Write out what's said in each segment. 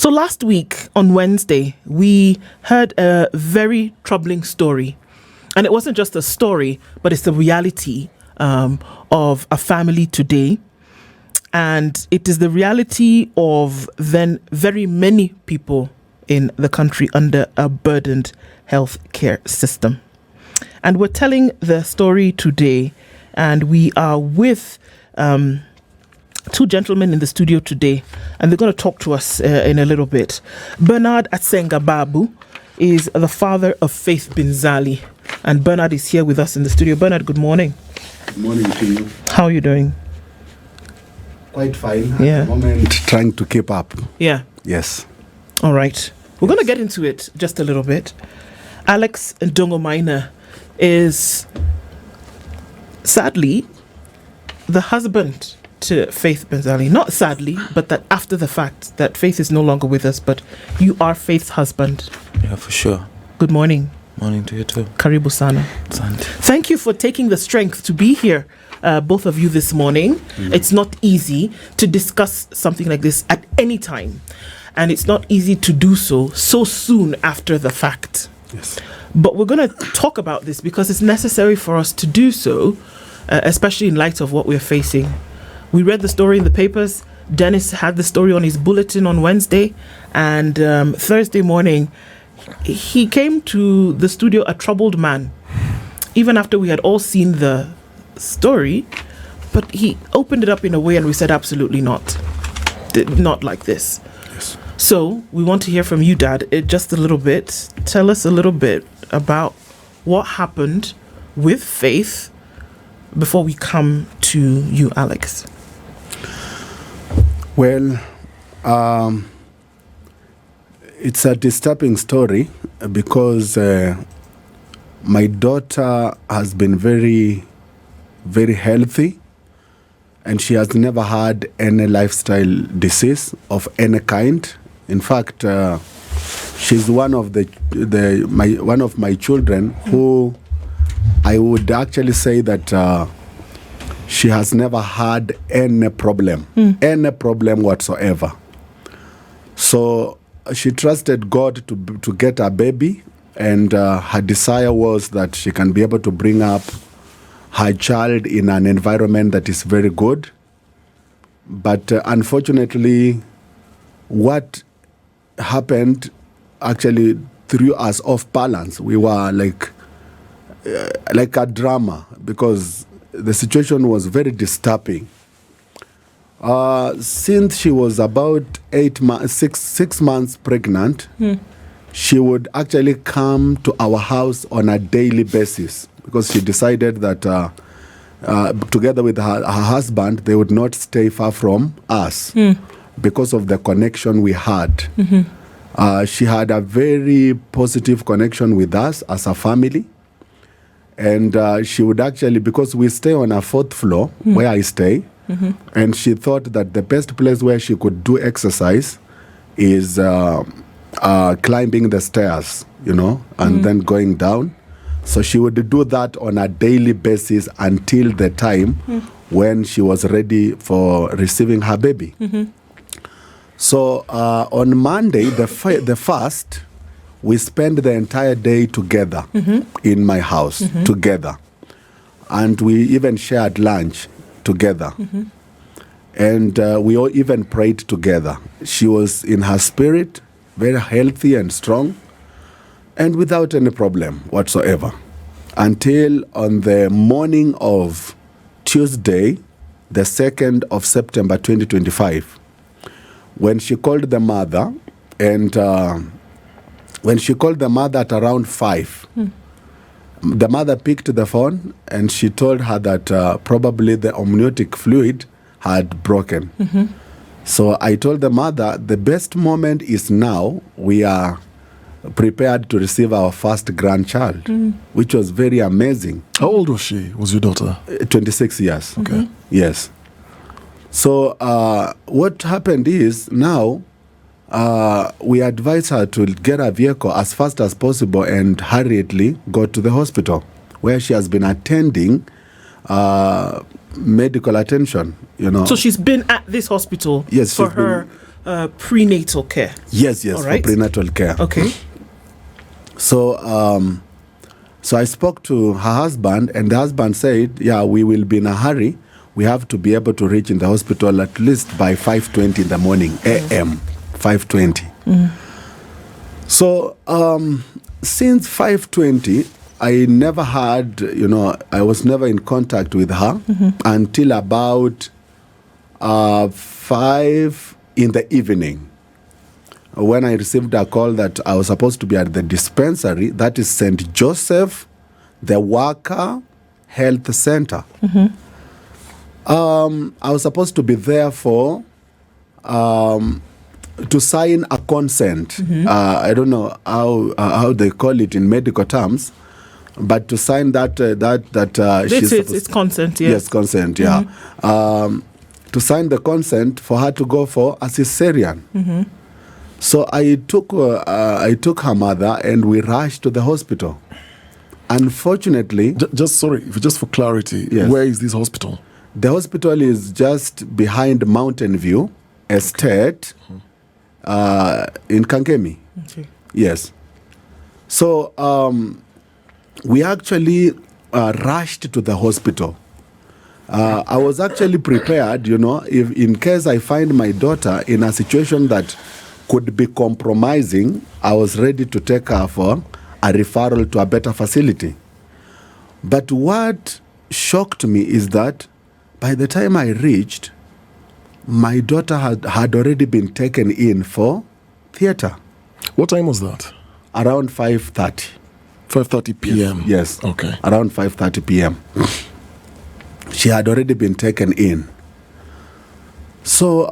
So last week on Wednesday, we heard a very troubling story. And it wasn't just a story, but it's the reality of a family today. And it is the reality of then very many people in the country under a burdened healthcare system. And we're telling the story today, and we are with two gentlemen in the studio today, and they're going to talk to us in a little bit. Benard Atsenga Babu is the father of Faith Binzali, and Benard is here with us in the studio. Benard, good morning. Good morning to you. How are you doing? Quite fine. Yeah. At the moment, trying to keep up. Yeah. Yes. All right. We're going to get into it just a little bit. Alex Ndongomaina is sadly the husband to Faith Binzali. Not sadly, but that after the fact that Faith is no longer with us, but you are Faith's husband. Yeah, for sure. Good morning. Morning to you too. Karibu sana. Thank you for taking the strength to be here, both of you this morning. It's not easy to discuss something like this at any time. And it's not easy to do so soon after the fact. Yes. But we're going to talk about this because it's necessary for us to do so, especially in light of what we're facing. We read the story in the papers. Dennis had the story on his bulletin on Wednesday. And Thursday morning, he came to the studio a troubled man. Even after we had all seen the story, but he opened it up in a way and we said, absolutely not. Not like this. Yes. So we want to hear from you, Dad, just a little bit. Tell us a little bit about what happened with Faith before we come to you, Alex. Well, it's a disturbing story because my daughter has been very, very healthy, and she has never had any lifestyle disease of any kind. In fact, she's one of one of my children who I would actually say that she has never had any problem whatsoever. So she trusted God to get a baby, and her desire was that she can be able to bring up her child in an environment that is very good. But unfortunately, what happened actually threw us off balance. We were like a drama because the situation was very disturbing. Since she was about 6 months pregnant, she would actually come to our house on a daily basis because she decided that together with her husband, they would not stay far from us because of the connection we had. She had a very positive connection with us as a family. And she would actually, because we stay on a 4th floor where I stay, and she thought that the best place where she could do exercise is climbing the stairs, and then going down. So she would do that on a daily basis until the time when she was ready for receiving her baby. So on Monday, the 1st, we spent the entire day together in my house, together. And we even shared lunch together. And we all even prayed together. She was in her spirit, very healthy and strong, and without any problem whatsoever. Until on the morning of Tuesday, the 2nd of September 2025, when she called the mother, and when she called the mother at around 5, the mother picked the phone and she told her that probably the amniotic fluid had broken. So I told the mother, the best moment is now. We are prepared to receive our first grandchild, which was very amazing. How old was she? Was your daughter? 26 years. Okay. Yes. So what happened is now we advised her to get a vehicle as fast as possible and hurriedly go to the hospital where she has been attending medical attention, So she's been at this hospital yes, for her prenatal care. Yes, All right. for prenatal care. Okay. So, so I spoke to her husband, and the husband said, "Yeah, we will be in a hurry. We have to be able to reach in the hospital at least by 5:20 in the morning, a.m. 5:20." So, since 5:20, I never had, I was never in contact with her until about 5 in the evening, when I received a call that I was supposed to be at the dispensary, that is St. Joseph, the Worker Health Center. I was supposed to be there for to sign a consent. I don't know how they call it in medical terms, but to sign that It's consent. Yes. Yes, consent. Yeah. To sign the consent for her to go for a cesarean. So I took her mother and we rushed to the hospital. Unfortunately, Just for clarity, Yes. where is this hospital? the hospital is just behind Mountain View Estate in Kankemi. Okay. Yes. So we actually rushed to the hospital. I was actually prepared, if in case I find my daughter in a situation that could be compromising, I was ready to take her for a referral to a better facility. But what shocked me is that by the time I reached, my daughter had already been taken in for theater What time was that? around 5:30. 5:30 p.m. Yes. Okay. Around 5:30 p.m. She had already been taken in. So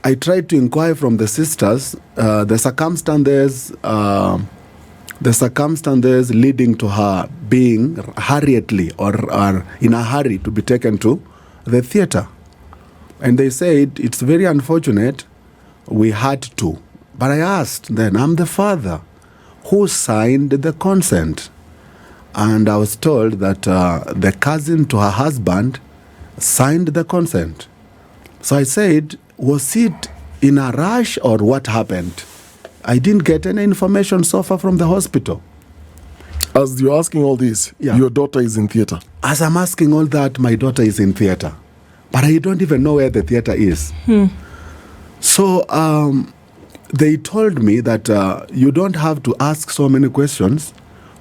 I tried to inquire from the sisters the circumstances leading to her being hurriedly or in a hurry to be taken to the theater. And they said, it's very unfortunate, we had to. But I asked then, I'm the father, who signed the consent? And I was told that the cousin to her husband signed the consent. So I said, was it in a rush or what happened? I didn't get any information so far from the hospital. As you're asking all this, Yeah. your daughter is in theater. As I'm asking all that, my daughter is in theater. But I don't even know where the theater is. So they told me that you don't have to ask so many questions.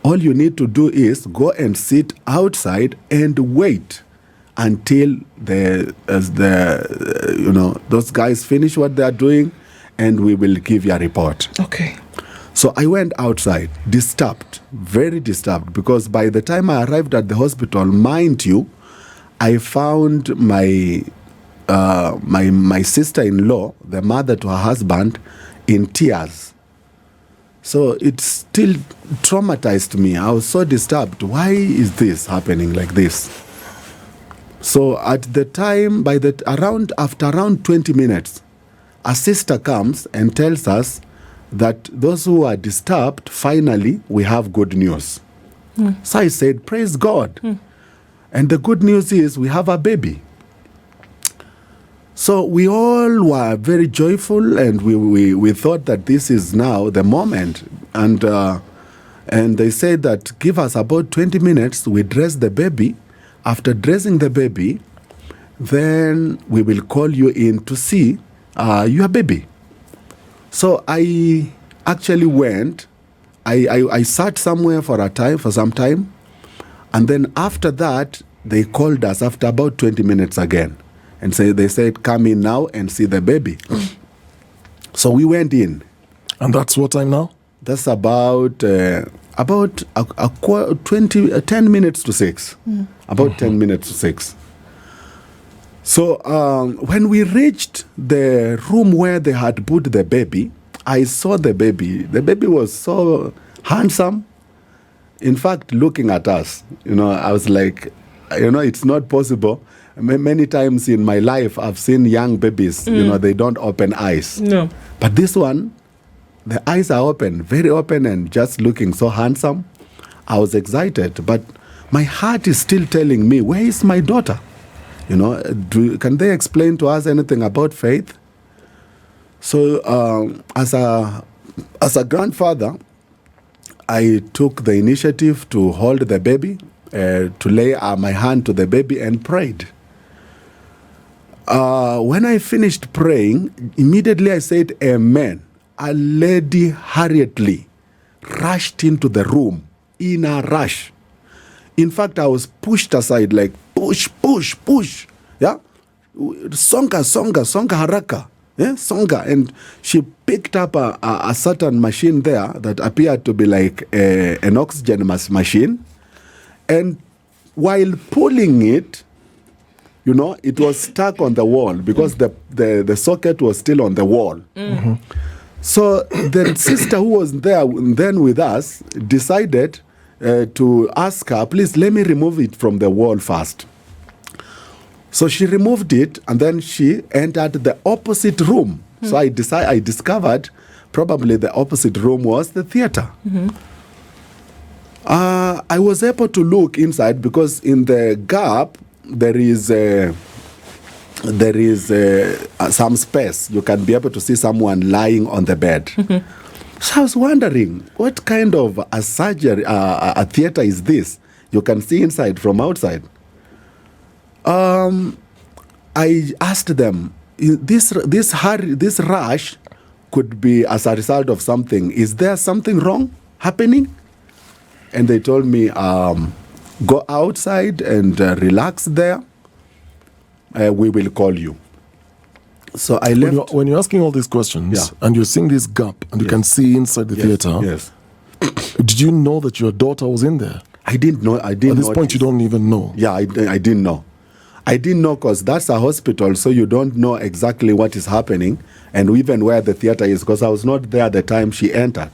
All you need to do is go and sit outside and wait until those guys finish what they are doing, and we will give you a report. Okay. So I went outside, disturbed, very disturbed, because by the time I arrived at the hospital, mind you, I found my sister-in-law, the mother to her husband, in tears. So it still traumatized me. I was so disturbed. Why is this happening like this? So at the time, after around 20 minutes, a sister comes and tells us that those who are disturbed, finally, we have good news. So I said, praise God. And the good news is we have a baby. So we all were very joyful, and we thought that this is now the moment. And they said that give us about 20 minutes, we dress the baby. After dressing the baby, then we will call you in to see your baby. So I actually went. I sat somewhere for some time. And then after that, they called us after about 20 minutes again. And they said, come in now and see the baby. So we went in. And that's what time now? That's about 10 minutes to 6. About 10 minutes to 6. So when we reached the room where they had put the baby, I saw the baby. The baby was so handsome. In fact, looking at us, I was like, it's not possible. Many times in my life, I've seen young babies, they don't open eyes. No. But this one, the eyes are open, very open, and just looking so handsome. I was excited, but my heart is still telling me, where is my daughter? Can they explain to us anything about faith? So as a grandfather, I took the initiative to hold the baby, to lay my hand to the baby and prayed. When I finished praying, immediately I said, Amen. A lady hurriedly rushed into the room in a rush. In fact, I was pushed aside, like push. Yeah? Songa, haraka. Yeah? Songa. And she picked up a certain machine there that appeared to be like an oxygen machine. And while pulling it, you know, it was stuck on the wall because the socket was still on the wall. Mm-hmm. So the sister who was there then with us decided to ask her, please let me remove it from the wall first. So she removed it and then she entered the opposite room. Mm-hmm. So I discovered probably the opposite room was the theater. Mm-hmm. I was able to look inside because in the gap there is some space. You can be able to see someone lying on the bed. Mm-hmm. So I was wondering, what kind of a surgery, a theater is this? You can see inside from outside. I asked them, this rush could be as a result of something. Is there something wrong happening? And they told me, go outside and relax there. We will call you. So I left. When you're asking all these questions and you're seeing this gap and you can see inside the theater, yes. Did you know that your daughter was in there? I didn't know. At this point, you don't even know. Yeah, I didn't know. I didn't know because that's a hospital, so you don't know exactly what is happening and even where the theater is, because I was not there at the time she entered.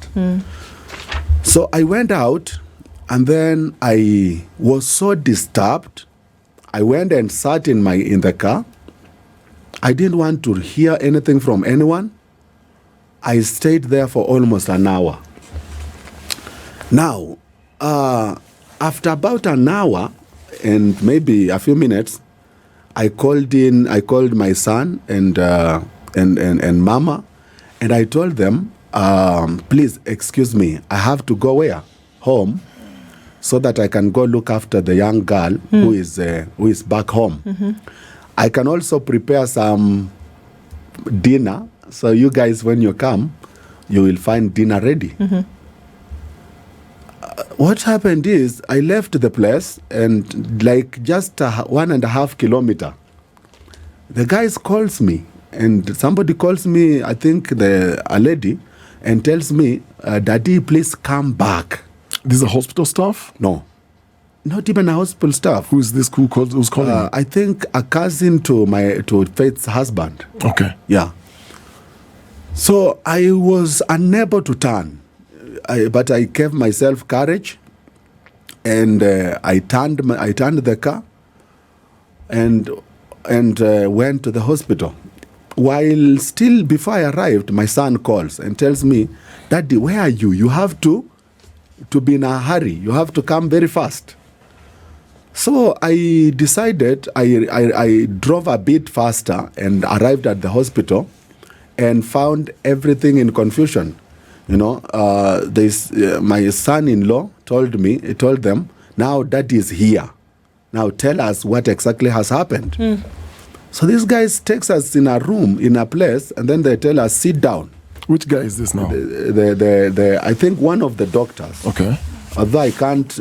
So I went out and then I was so disturbed. I went and sat in the car. I didn't want to hear anything from anyone. I stayed there for almost an hour. Now, after about an hour and maybe a few minutes, I called my son and mama, and I told them, please excuse me, I have to go where? Home, so that I can go look after the young girl who is back home. Mm-hmm. I can also prepare some dinner, so you guys, when you come, you will find dinner ready. Mm-hmm. What happened is I left the place and like just 1.5 kilometers, the guys calls me and somebody calls me, I think a lady, and tells me, Daddy, please come back. These are hospital staff? No, not even a hospital staff. Who is this who's calling? I think a cousin to Faith's husband. Okay. Yeah. So I was unable to turn, but I gave myself courage, and I turned the car, and went to the hospital. While still before I arrived, my son calls and tells me, Daddy, where are you? You have to be in a hurry. You have to come very fast. So I decided, I drove a bit faster and arrived at the hospital and found everything in confusion. You know, my son-in-law told them, now Daddy is here. Now tell us what exactly has happened. So these guys takes us in a room, in a place, and then they tell us, sit down. Which guy is this now? I think one of the doctors. Okay. Although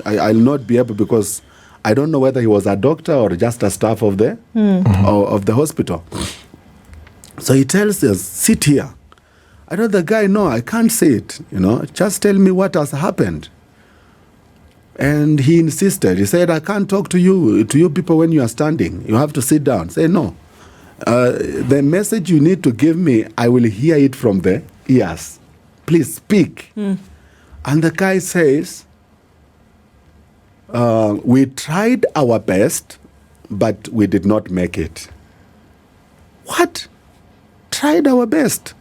I'll not be able, because I don't know whether he was a doctor or just a staff of the hospital. So he tells us, sit here. I told the guy, no, I can't sit, just tell me what has happened. And he insisted. He said, I can't talk to you people when you are standing. You have to sit down. Say, no. The message you need to give me, I will hear it from the ears. Please speak. And the guy says, we tried our best, but we did not make it. What? Tried our best.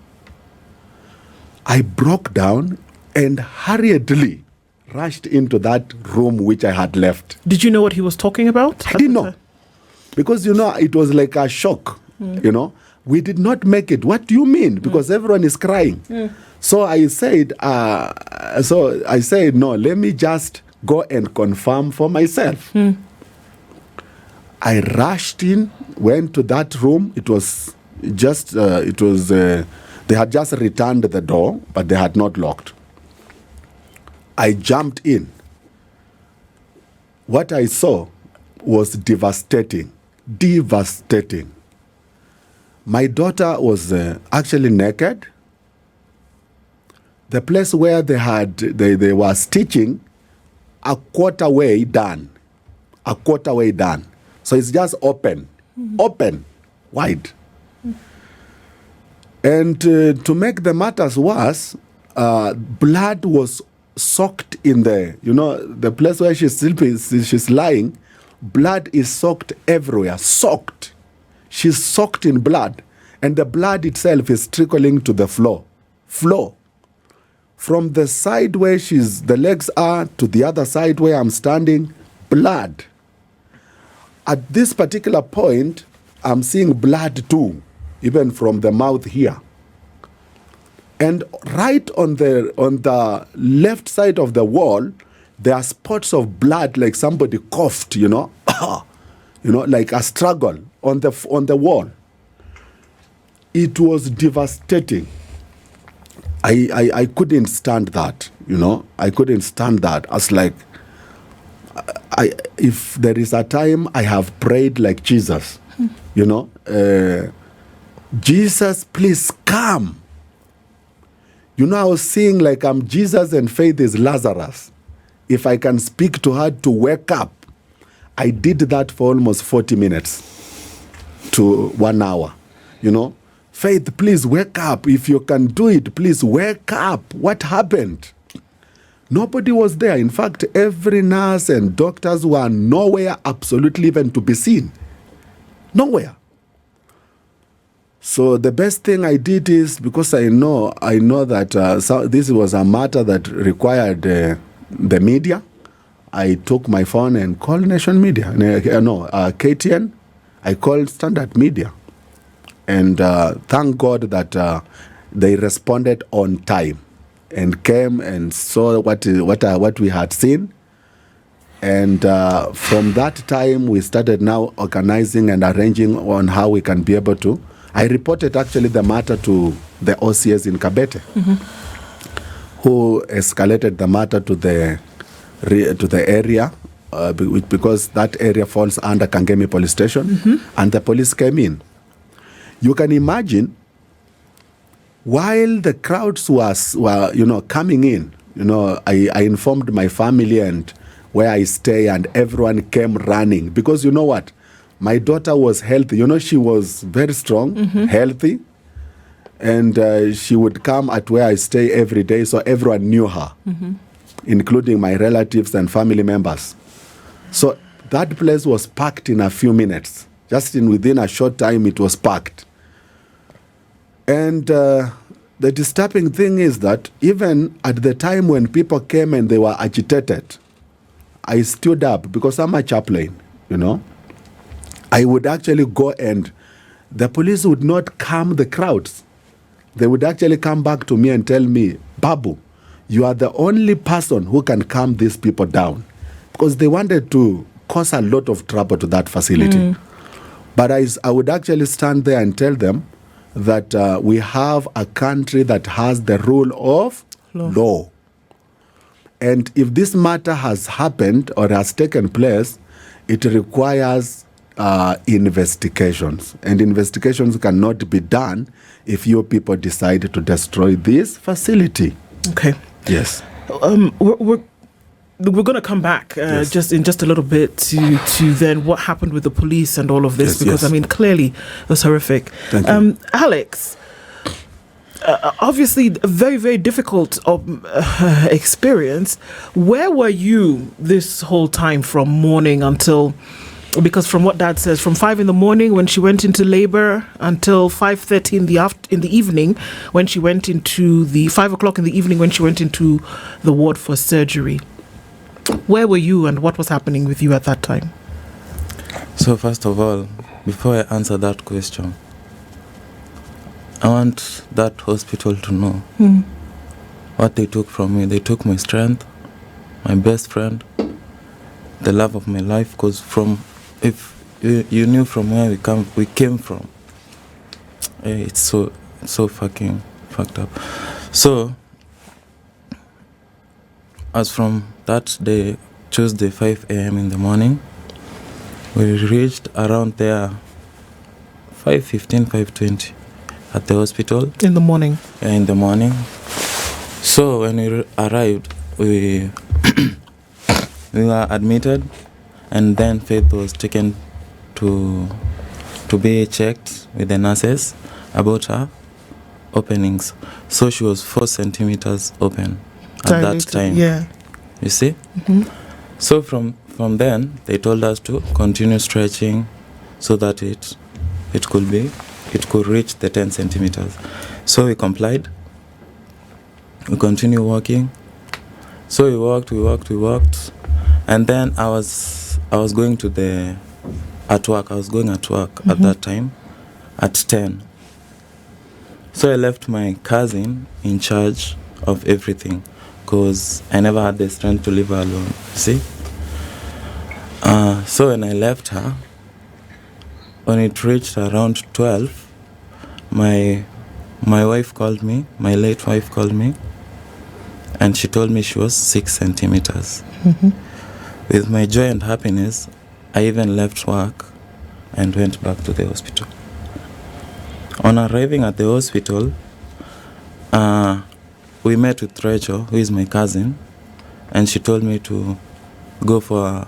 I broke down and hurriedly rushed into that room which I had left. Did you know what he was talking about? I didn't know. Because, it was like a shock, we did not make it. What do you mean? Because everyone is crying. So I said, no, let me just go and confirm for myself. I rushed in, went to that room. It was just, they had just returned the door, but they had not locked. I jumped in. What I saw was devastating. Devastating. My daughter was actually naked. The place where they were stitching, a quarter way done. A quarter way done. So it's just open, wide. And to make the matters worse, blood was soaked in the place where she's sleeping, she's lying. Blood is soaked everywhere, soaked. She's soaked in blood, and the blood itself is trickling to the floor. From the side where the legs are to the other side where I'm standing, blood. At this particular point, I'm seeing blood too, even from the mouth here. And right on the left side of the wall, there are spots of blood, like somebody coughed, like a struggle on the wall. It was devastating. I couldn't stand that, I couldn't stand that. I was like, if there is a time I have prayed like Jesus, Jesus, please come. I was seeing like I'm Jesus and Faith is Lazarus. If I can speak to her to wake up. I did that for almost 40 minutes to 1 hour, Faith, please wake up. If you can do it, please wake up. What happened? Nobody was there. In fact, every nurse and doctors were nowhere absolutely even to be seen. Nowhere. So the best thing I did is, because I know that this was a matter that required the media, I took my phone and called Nation Media. KTN. I called Standard Media. And thank God that they responded on time and came and saw what we had seen. And from that time, we started now organizing and arranging on how we can be able to. I reported actually the matter to the OCS in Kabete, who escalated the matter to the area because that area falls under Kangemi Police Station, and the police came in. You can imagine, while the crowds were coming in, I informed my family and where I stay, and everyone came running because you know what? My daughter was healthy. She was very strong, healthy, and she would come at where I stay every day, so everyone knew her, including my relatives and family members. So that place was packed in a few minutes. Just within a short time, it was packed. And the disturbing thing is that even at the time when people came and they were agitated, I stood up because I'm a chaplain, I would actually go, and the police would not calm the crowds. They would actually come back to me and tell me, Babu, you are the only person who can calm these people down, because they wanted to cause a lot of trouble to that facility. But I would actually stand there and tell them that we have a country that has the rule of law. And if this matter has happened or has taken place, it requires investigations. And investigations cannot be done if your people decide to destroy this facility. Okay. Yes. We're going to come back just in a little bit to then what happened with the police and all of this, because I mean, clearly it was horrific. Thank you. Alex, obviously a very, very difficult experience. Where were you this whole time from morning until, because from what Dad says, from 5 a.m. when she went into labor until 5:30 in the evening when she went into the 5 o'clock in the evening when she went into the ward for surgery? Where were you and what was happening with you at that time? So first of all, before I answer that question, I want that hospital to know what they took from me. They took my strength, my best friend, the love of my life. Because if you knew from where we came from, it's so fucking fucked up. So as from that day, Tuesday, 5 a.m. in the morning, we reached around there 5:15, 5:20 at the hospital. In the morning? In the morning. So when we arrived, we we were admitted, and then Faith was taken to be checked with the nurses about her openings. So she was 4 centimeters open at that time. Yeah. You see? So from then, they told us to continue stretching so that it could reach the 10 centimeters. So we complied. We continued walking. So we walked. And then I was going at work at that time at 10. So I left my cousin in charge of everything because I never had the strength to leave her alone, see? So when I left her, when it reached around 12, my wife called me, my late wife called me, and she told me she was 6 centimeters. With my joy and happiness, I even left work and went back to the hospital. On arriving at the hospital, we met with Rachel, who is my cousin, and she told me to go for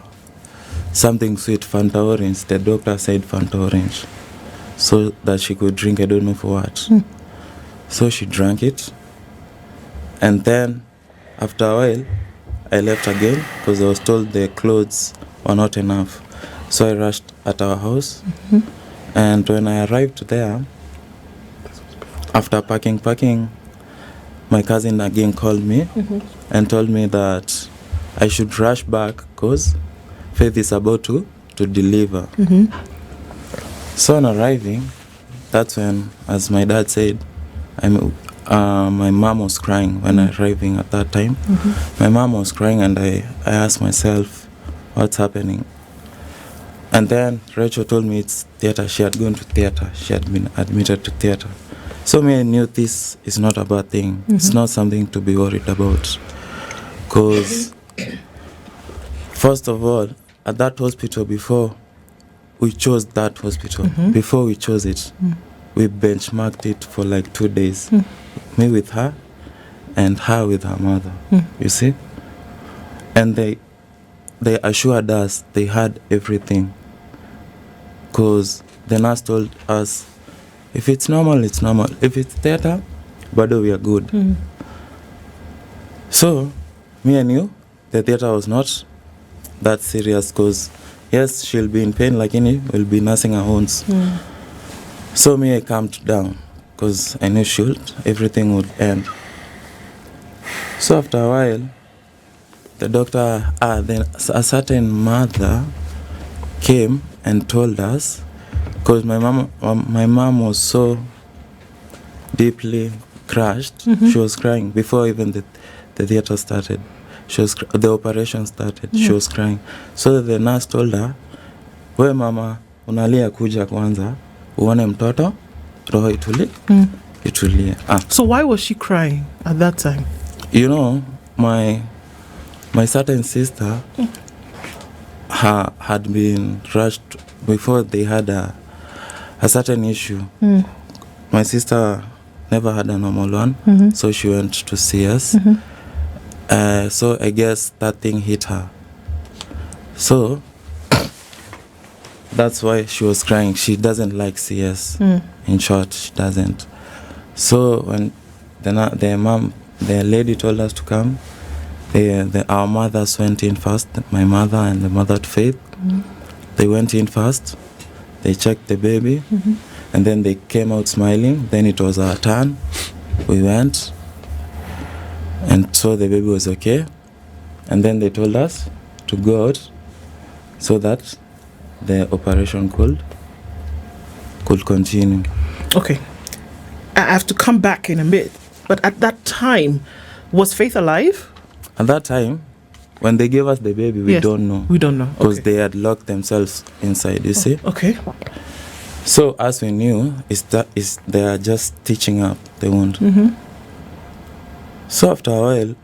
something sweet, Fanta orange. The doctor said Fanta orange, so that she could drink, I don't know for what. So she drank it, and then after a while, I left again because I was told the clothes were not enough. So I rushed at our house, and when I arrived there, after packing, my cousin again called me and told me that I should rush back because Faith is about to deliver. So on arriving, that's when, as my dad said, my mom was crying when arriving at that time. My mom was crying, and I asked myself, what's happening? And then Rachel told me it's theater. She had gone to theater. She had been admitted to theater. So me, I knew this is not a bad thing. It's not something to be worried about. Because, first of all, at that hospital, before we chose that hospital, before we chose it, we benchmarked it for like 2 days. Me with her, and her with her mother. You see? And they assured us they had everything. Because the nurse told us, if it's normal, it's normal. If it's theater, but we are good. So, me and you, the theater was not that serious because, yes, she'll be in pain, like any, will be nursing her wounds. So me, I calmed down because I knew everything would end. So after a while, the doctor, then a certain mother came and told us, because my mom was so deeply crushed, she was crying before even the theater started. The operation started. She was crying. So the nurse told her, we mama, unalia kuja kwanza, uone mtoto, roho itulie. So why was she crying at that time? You know, my certain sister had been rushed before they had a certain issue. My sister never had a normal one, so she went to see us. So I guess that thing hit her. So that's why she was crying. She doesn't like CS. In short, she doesn't. So when the lady told us to come, our mothers went in first. My mother and the mother to Faith. They went in first. They checked the baby, and then they came out smiling. Then it was our turn. We went, and so the baby was okay. And then they told us to go out so that the operation could continue. Okay. I have to come back in a bit. But at that time, was Faith alive? At that time, when they gave us the baby, we Yes. don't know. We don't know. Because Okay. they had locked themselves inside, you see. Okay. So as we knew, they are just stitching up the wound. Mm-hmm. So after a while,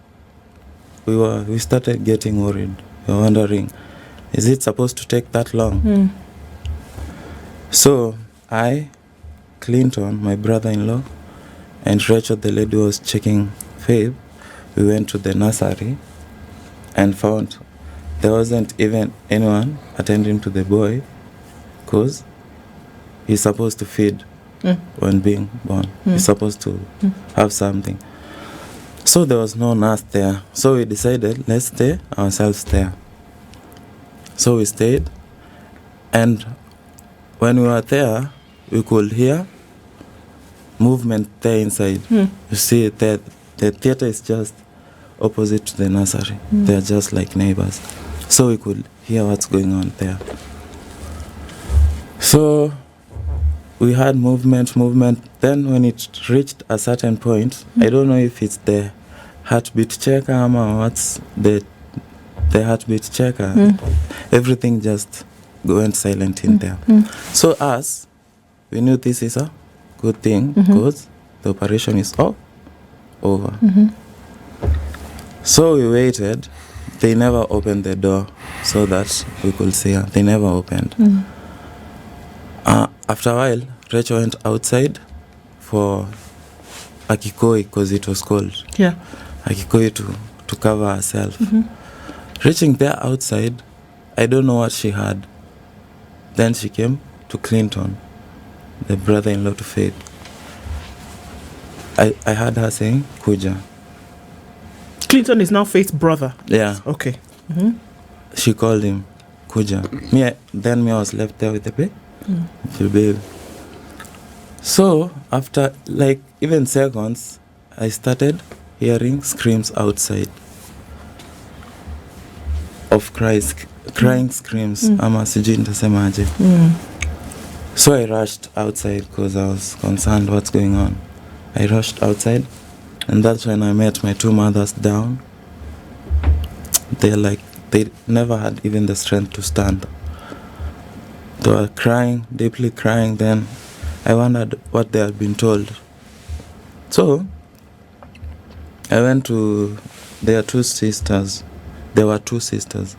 we started getting worried. We were wondering, is it supposed to take that long? Mm. So I, Clinton, my brother-in-law, and Rachel, the lady who was checking Faith, we went to the nursery and found there wasn't even anyone attending to the boy because he's supposed to feed when being born. He's supposed to have something. So there was no nurse there. So we decided, let's stay ourselves there. So we stayed, and when we were there, we could hear movement there inside. You see, the theater is just opposite to the nursery. They're just like neighbors. So we could hear what's going on there. So we had movement. Then when it reached a certain point, I don't know if it's the heartbeat checker or what's the heartbeat checker. Everything just went silent in there. So us, we knew this is a good thing because the operation is over. So we waited. They never opened the door so that we could see her. They never opened. After a while, Rachel went outside for a kikoi because it was cold. Yeah. A kikoi to cover herself. Reaching there outside, I don't know what she had. Then she came to Clinton, the brother-in-law to Faith. I heard her saying, Kuja. Clinton is now Faith's brother. Yeah. Okay. She called him Kuja. I was left there with the baby. So after like even seconds, I started hearing screams outside of crying screams. Ama sijui nitasemaje. So I rushed outside because I was concerned what's going on. I rushed outside, and that's when I met my two mothers down. They never had even the strength to stand. They were crying, deeply crying. Then I wondered what they had been told. So I went to their two sisters. There were two sisters.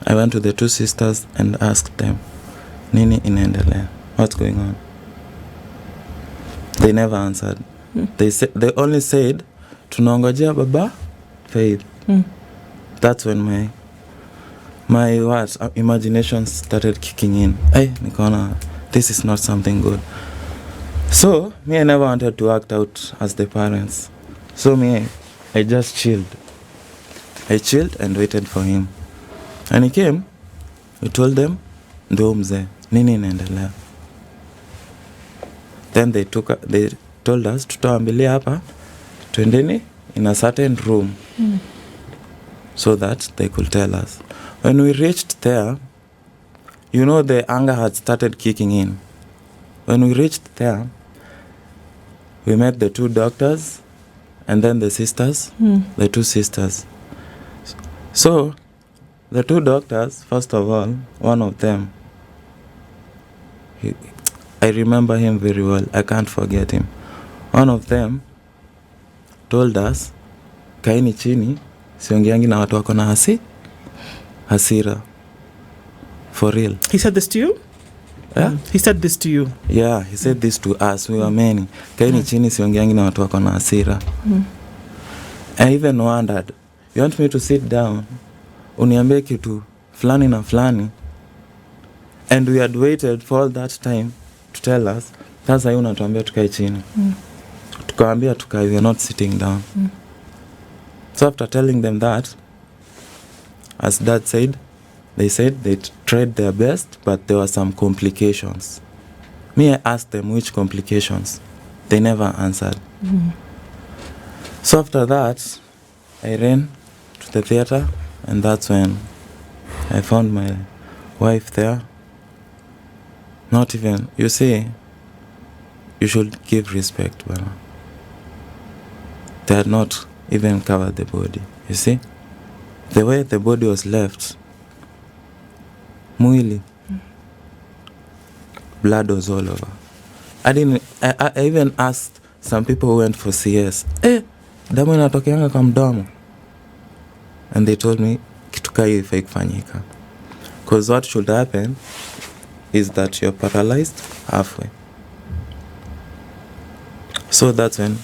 I went to the two sisters and asked them, Nini inaendelea? What's going on? They never answered. They only said, tunangojea baba Faith. That's when my imagination started kicking in. Nikaona, this is not something good. So I never wanted to act out as the parents. So I just chilled. I chilled and waited for him. And he came. We told them, ndo mzee, nini inaendelea? Then they told us, tutaambilia hapa, twendeni in a certain room, so that they could tell us. When we reached there, the anger had started kicking in. When we reached there, we met the two doctors and then the sisters, the two sisters. So, the two doctors, first of all, one of them, I remember him very well. I can't forget him. One of them told us, kaini chini, siongeangi na watu wako na hasira. For real. He said this to you? Yeah? He said this to you? Yeah, he said this to us. We were many. Kaini chini, siongeangi na watu wako na hasira. I even wondered, you want me to sit down, uniambie kitu flani na flani, and we had waited for all that time to tell us, sasa hii unatuambia tukae chini. Tukaambia tukae, we are not sitting down. So after telling them that, as Dad said, they said they tried their best, but there were some complications. I asked them which complications. They never answered. So after that, I ran to the theater, and that's when I found my wife there. Not even, you you should give respect, but they had not even covered the body. You see, the way the body was left, mwili, blood was all over. I even asked some people who went for CS, damu inatokeanga kwa mdomo, and they told me kitu kai ifai kufanyika, because what should happen is that you're paralyzed halfway. So that's when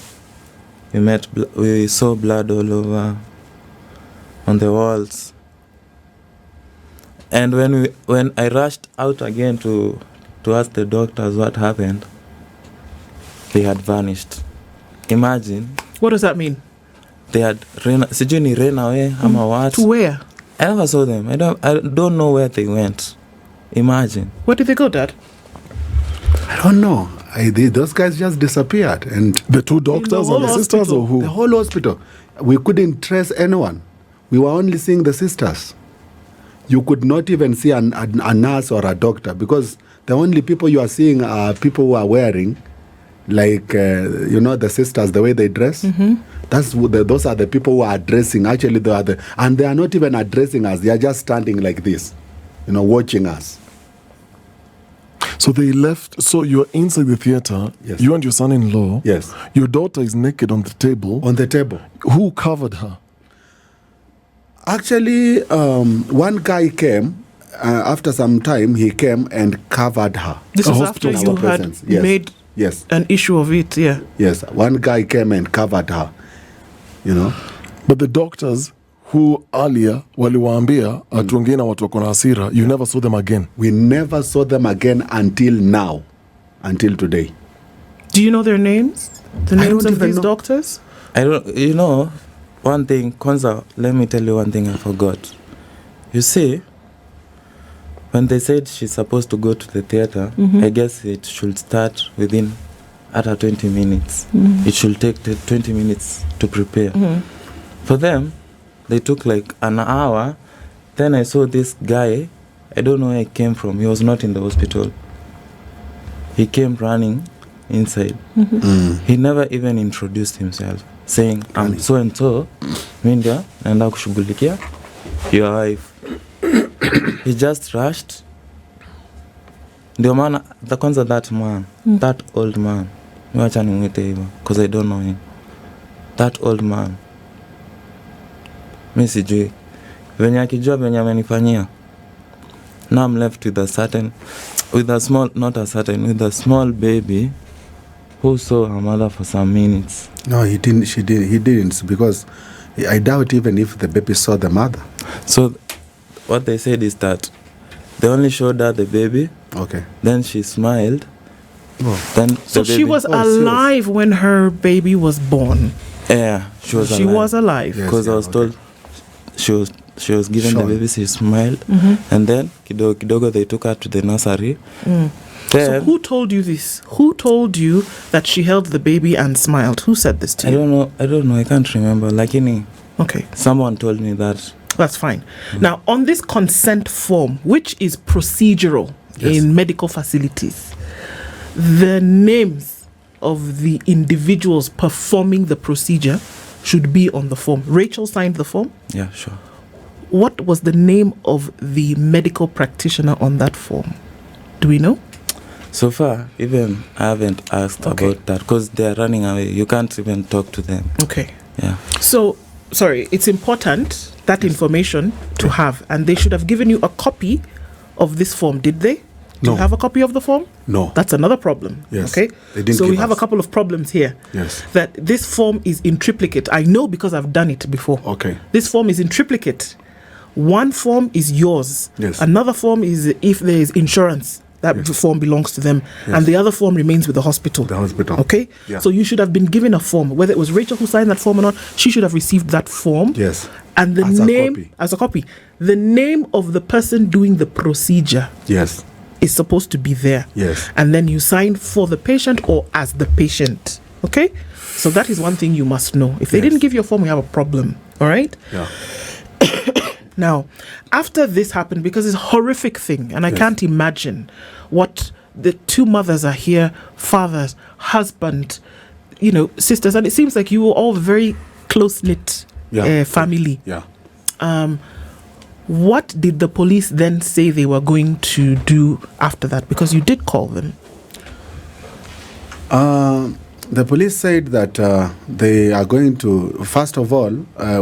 we saw blood all over on the walls. And when I rushed out again to ask the doctors what happened, they had vanished. Imagine. What does that mean? They had ran away. What? To where? I never saw them. I don't know where they went. Imagine. Where did they go, Dad? I don't know. Those guys just disappeared. And the two doctors and the sisters, or who? The whole hospital. We couldn't trace anyone. We were only seeing the sisters. You could not even see a nurse or a doctor, because the only people you are seeing are people who are wearing, like, the sisters, the way they dress. Mm-hmm. Those are the people who are dressing. Actually, and they are not even addressing us. They are just standing like this, watching us. So they left. So you're inside the theater. Yes. You and your son-in-law. Yes. Your daughter is naked on the table. On the table. Who covered her? Actually, one guy came. After some time, he came and covered her. This is after you had made an issue of it, yeah. Yes, one guy came and covered her, But the doctors who earlier waliwaambia atuongee na watu wako na hasira, you never saw them again. We never saw them again until now, until today. Do you know their names? The names of these doctors? I don't. One thing, Kwanza, let me tell you one thing I forgot. You see, when they said she's supposed to go to the theater, I guess it should start within 20 minutes. It should take 20 minutes to prepare. For them, they took like an hour. Then I saw this guy. I don't know where he came from. He was not in the hospital. He came running inside. He never even introduced himself, saying, I'm so and so, Minda, naenda kushughulikia your wife. He just rushed. Ndio maana kwanza that man, that old man, niwacha nimwite hivyo because I don't know him. That old man, mimi sijui venye akijua venye amenifanyia. Now I'm left with a small baby who saw her mother for some minutes. No, he didn't. He didn't, because I doubt even if the baby saw the mother. So what they said is that they only showed her the baby. Okay. Then she smiled. Oh. Then so she was alive when her baby was born. Yeah, she was alive. She was alive. Because I was told she was given the baby. She smiled, and then kidogo they took her to the nursery. So who told you this? Who told you that she held the baby and smiled? Who said this to you? I don't know. I can't remember. Okay. Someone told me that. That's fine. Now, on this consent form, which is procedural in medical facilities, the names of the individuals performing the procedure should be on the form. Rachel signed the form? Yeah, sure. What was the name of the medical practitioner on that form? Do we know? So far, even I haven't asked about that because they're running away. You can't even talk to them. Okay. Yeah. So, sorry, it's important, that information to have, and they should have given you a copy of this form, did they? Do you have a copy of the form? No. That's another problem. Yes. Okay. They didn't so we give have us. a couple of problems here. Yes. That this form is in triplicate. I know because I've done it before. Okay. This form is in triplicate. One form is yours. Yes. Another form is if there is insurance. That form belongs to them. Yes. And the other form remains with the hospital. The hospital. Okay? Yeah. So you should have been given a form. Whether it was Rachel who signed that form or not, she should have received that form. Yes. And the As name, as a copy, the name of the person doing the procedure Yes. is supposed to be there. Yes. And then you sign for the patient or as the patient. Okay? So that is one thing you must know. If they didn't give you a form, we have a problem. All right? Yeah. Now, after this happened, because it's a horrific thing, and I can't imagine what the two mothers are here, fathers, husband, sisters, and it seems like you were all very close-knit family. Yeah. What did the police then say they were going to do after that? Because you did call them. The police said that they are going to, first of all,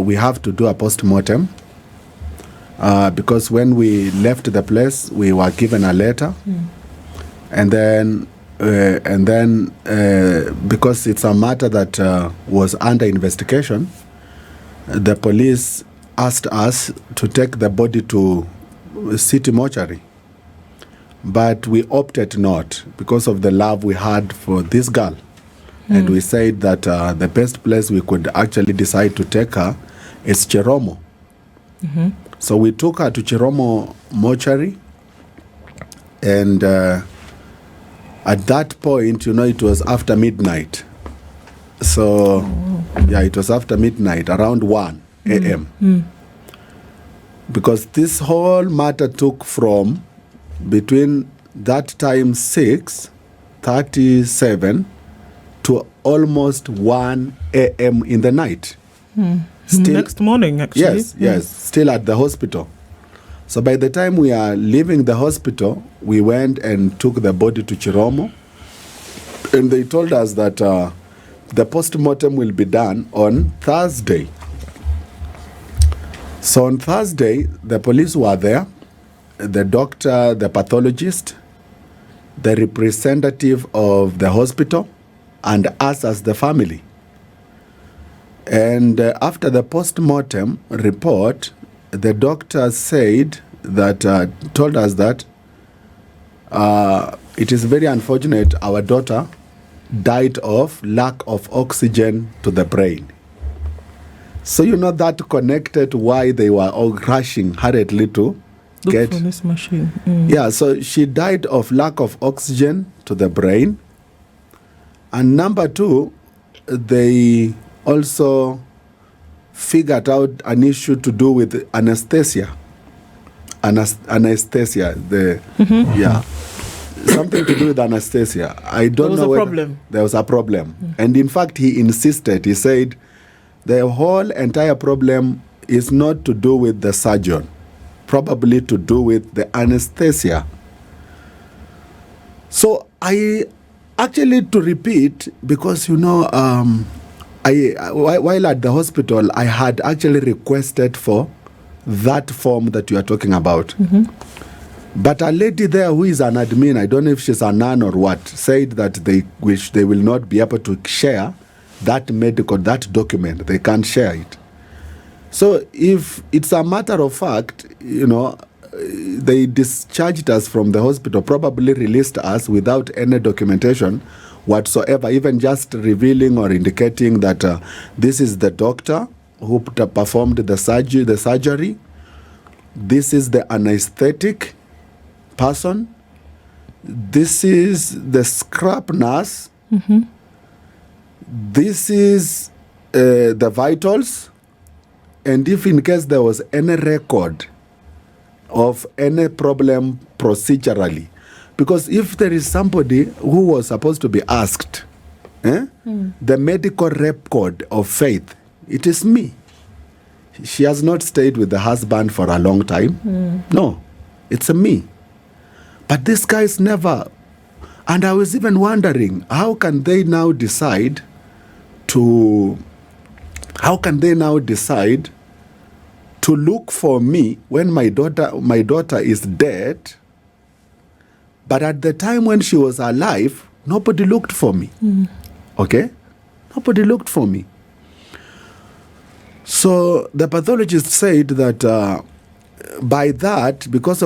we have to do a postmortem. Because when we left the place, we were given a letter. And then because it's a matter that was under investigation, the police asked us to take the body to city mortuary. But we opted not because of the love we had for this girl. And we said that the best place we could actually decide to take her is Chiromo. So we took her to Chiromo mortuary. And at that point, it was after midnight. So, it was after midnight, around 1 a.m. Because this whole matter took from between that time 6:37 to almost 1 a.m. in the night. Still, next morning, actually. Yes, still at the hospital. So by the time we are leaving the hospital, we went and took the body to Chiromo. And they told us that the postmortem will be done on Thursday. So on Thursday, the police were there, the doctor, the pathologist, the representative of the hospital, and us as the family. And after the postmortem report, the doctor said that, told us that it is very unfortunate our daughter died of lack of oxygen to the brain. So that connected why they were all rushing hurriedly to Look get for this machine. Yeah, so she died of lack of oxygen to the brain. And number two, they also figured out an issue to do with anesthesia. Anesthesia, something to do with anesthesia. I don't know whether there was a problem. And in fact, he insisted, he said, the whole entire problem is not to do with the surgeon, probably to do with the anesthesia. So I actually, to repeat, because while at the hospital, I had actually requested for that form that you are talking about. But a lady there who is an admin, I don't know if she's a nun or what, said that they will not be able to share that document. They can't share it. So if it's a matter of fact, they discharged us from the hospital, probably released us without any documentation whatsoever, even just revealing or indicating that this is the doctor who performed the surgery. This is the anesthetic person. This is the scrap nurse. This is the vitals. And if in case there was any record of any problem procedurally, because if there is somebody who was supposed to be asked, the medical record of Faith, it is me. She has not stayed with the husband for a long time. No, it's me. But these guys never. And I was even wondering, how can they now decide to look for me when my daughter is dead? But at the time when she was alive, nobody looked for me. Okay? Nobody looked for me. So the pathologist said that because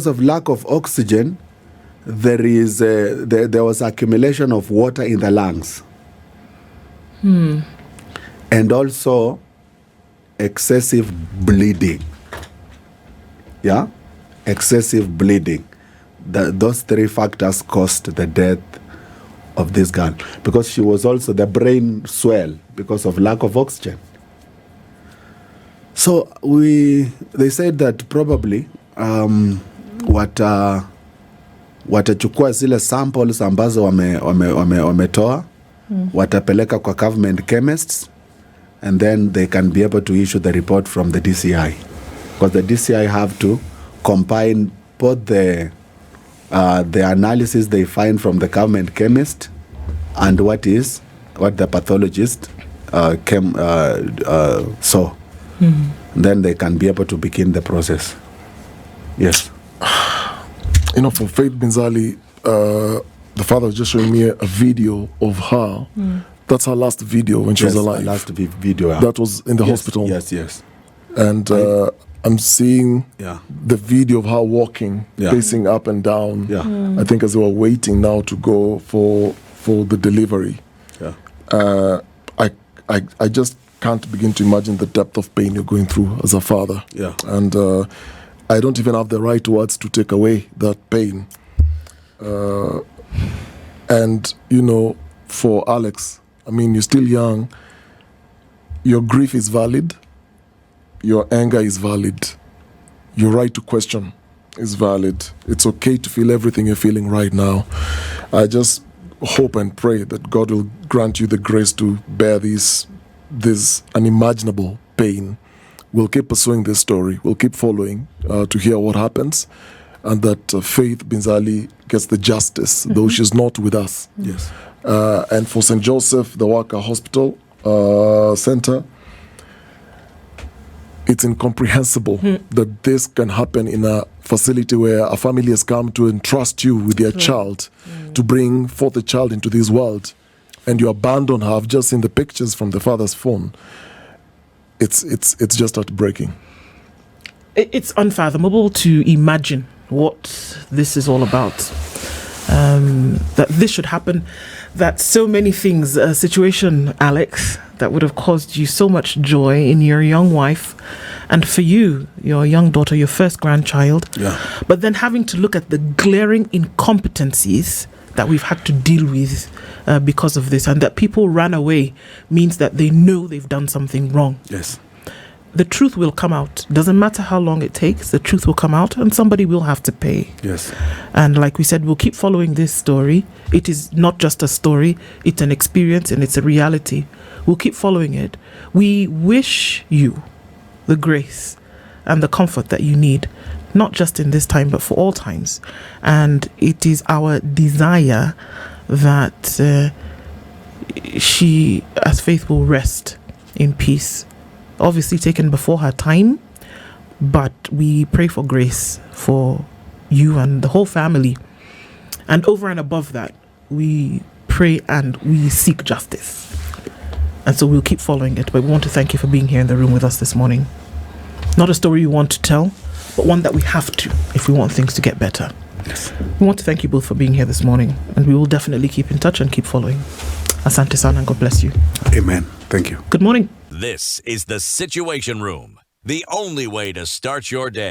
of lack of oxygen, there was accumulation of water in the lungs. And also excessive bleeding. Yeah? Excessive bleeding. Those three factors caused the death of this girl, because she was also, the brain swell because of lack of oxygen. So they said that probably watachukua zile samples ambazo wametoa watapeleka kwa government chemists, and then they can be able to issue the report from the DCI, because the DCI have to combine both the analysis they find from the government chemist and what the pathologist saw. Then they can be able to begin the process. Yes. For Faith Binzali, the father was just showing me a video of her. That's her last video when she was alive. Last video. That was in the hospital. Yes. And I'm seeing the video of her walking, pacing up and down. Yeah. I think as they were waiting now to go for the delivery. Yeah. I just can't begin to imagine the depth of pain you're going through as a father. Yeah. And I don't even have the right words to take away that pain. And, for Alex, you're still young. Your grief is valid. Your anger is valid. Your right to question is valid. It's okay to feel everything you're feeling right now. I just hope and pray that God will grant you the grace to bear this unimaginable pain. We'll keep pursuing this story. We'll keep following to hear what happens, and that Faith Binzali gets the justice, though she's not with us. Yes. And for St. Joseph, the Waka Hospital Center, it's incomprehensible that this can happen in a facility where a family has come to entrust you with their child, to bring forth a child into this world, and you abandon her. I've just seen the pictures from the father's phone. It's just heartbreaking. It's unfathomable to imagine what this is all about. That this should happen, that so many things, a situation, Alex, that would have caused you so much joy in your young wife, and for you, your young daughter, your first grandchild. Yeah. But then having to look at the glaring incompetencies that we've had to deal with because of this, and that people ran away means that they know they've done something wrong. Yes. The truth will come out. Doesn't matter how long it takes, the truth will come out, and somebody will have to pay. Yes. And like we said, we'll keep following this story. It is not just a story, it's an experience and it's a reality. We'll keep following it. We wish you the grace and the comfort that you need, not just in this time, but for all times. And it is our desire that she, as Faith, will rest in peace. Obviously taken before her time, but we pray for grace for you and the whole family. And over and above that, we pray and we seek justice. And so we'll keep following it. But we want to thank you for being here in the room with us this morning. Not a story we want to tell, but one that we have to if we want things to get better. Yes. We want to thank you both for being here this morning, and we will definitely keep in touch and keep following. Asante sana, and God bless you. Amen. Thank you. Good morning. This is the Situation Room, the only way to start your day.